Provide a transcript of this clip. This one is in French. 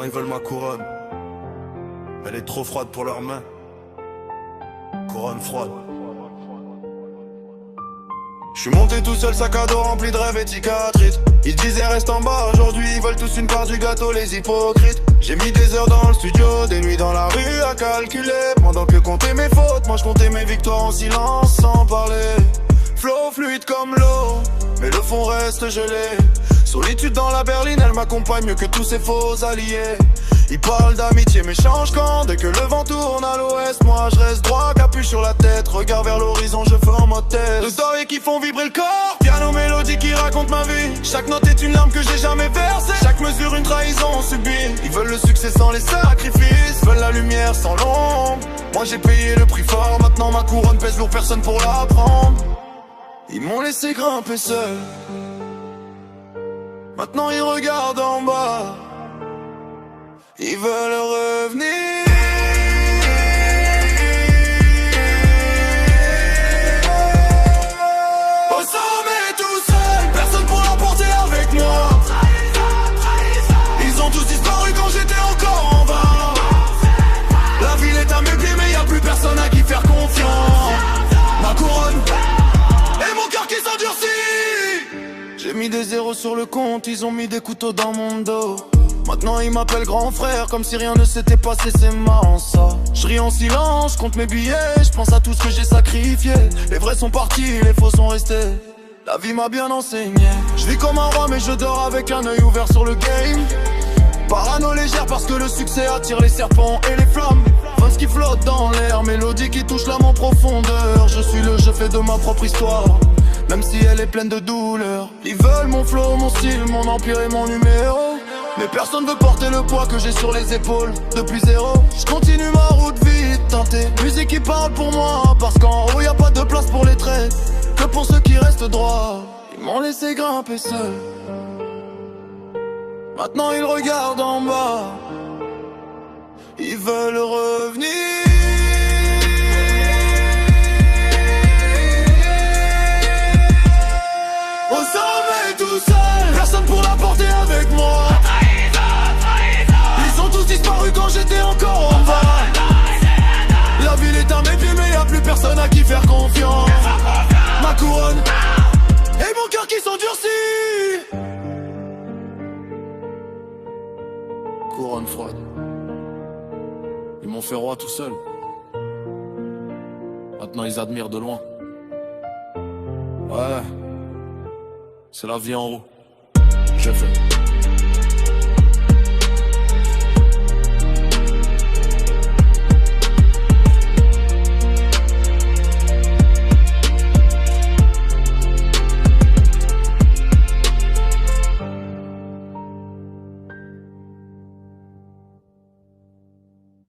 Maintenant ils veulent ma couronne. Elle est trop froide pour leurs mains. Couronne froide. Je suis monté tout seul, sac à dos rempli de rêves et de cicatrices. Ils disaient reste en bas, aujourd'hui ils veulent tous une part du gâteau, les hypocrites. J'ai mis des heures dans le studio, des nuits dans la rue à calculer. Pendant que compter mes fautes, moi je comptais mes victoires en silence sans parler. Flow fluide comme l'eau, mais le fond reste gelé. Solitude dans la berline, elle m'accompagne mieux que tous ces faux alliés. Ils parlent d'amitié mais changent quand dès que le vent tourne à l'ouest. Moi je reste droit, capuche sur la tête, regard vers l'horizon, je fais en mode test. De stories qui font vibrer le corps, piano mélodie qui raconte ma vie. Chaque note est une larme que j'ai jamais versée, chaque mesure une trahison subie. Ils veulent le succès sans les sacrifices, veulent la lumière sans l'ombre. Moi j'ai payé le prix fort, maintenant ma couronne pèse lourd, personne pour la prendre. Ils m'ont laissé grimper seul, maintenant ils regardent en bas. Ils veulent revenir. Au sommet tout seul, personne pour l'emporter avec moi. Ils ont tous disparu quand j'étais encore en bas. La ville est à mes pieds mais y'a plus personne à qui faire confiance. Ma couronne et mon cœur qui s'endurcit. J'ai mis des zéros sur le compte, ils ont mis des couteaux dans mon dos. Maintenant ils m'appellent grand frère, comme si rien ne s'était passé, c'est marrant ça. Je ris en silence, je compte mes billets, je pense à tout ce que j'ai sacrifié. Les vrais sont partis, les faux sont restés. La vie m'a bien enseigné. Je vis comme un roi mais je dors avec un œil ouvert sur le game. Parano légère parce que le succès attire les serpents et les flammes. Rose qui flotte dans l'air, mélodie qui touche l'âme en profondeur. Je suis le je fais de ma propre histoire, même si elle est pleine de douleur. Ils veulent mon flow, mon style, mon empire et mon numéro. Mais personne veut porter le poids que j'ai sur les épaules. Depuis zéro, je continue ma route vite teintée. Musique qui parle pour moi, parce qu'en haut y a pas de place pour les traits, que pour ceux qui restent droits. Ils m'ont laissé grimper seul, maintenant ils regardent en bas. Ils veulent revenir. Au sommet tout seul, personne pour la porter avec moi. Ils ont tous disparu quand j'étais encore en bas. La ville est à mes pieds mais y'a plus personne à qui faire confiance. Ma couronne et mon cœur qui s'endurcit. Couronne froide. Ils m'ont fait roi tout seul. Maintenant ils admirent de loin. Ouais, c'est la vie en haut. Je fais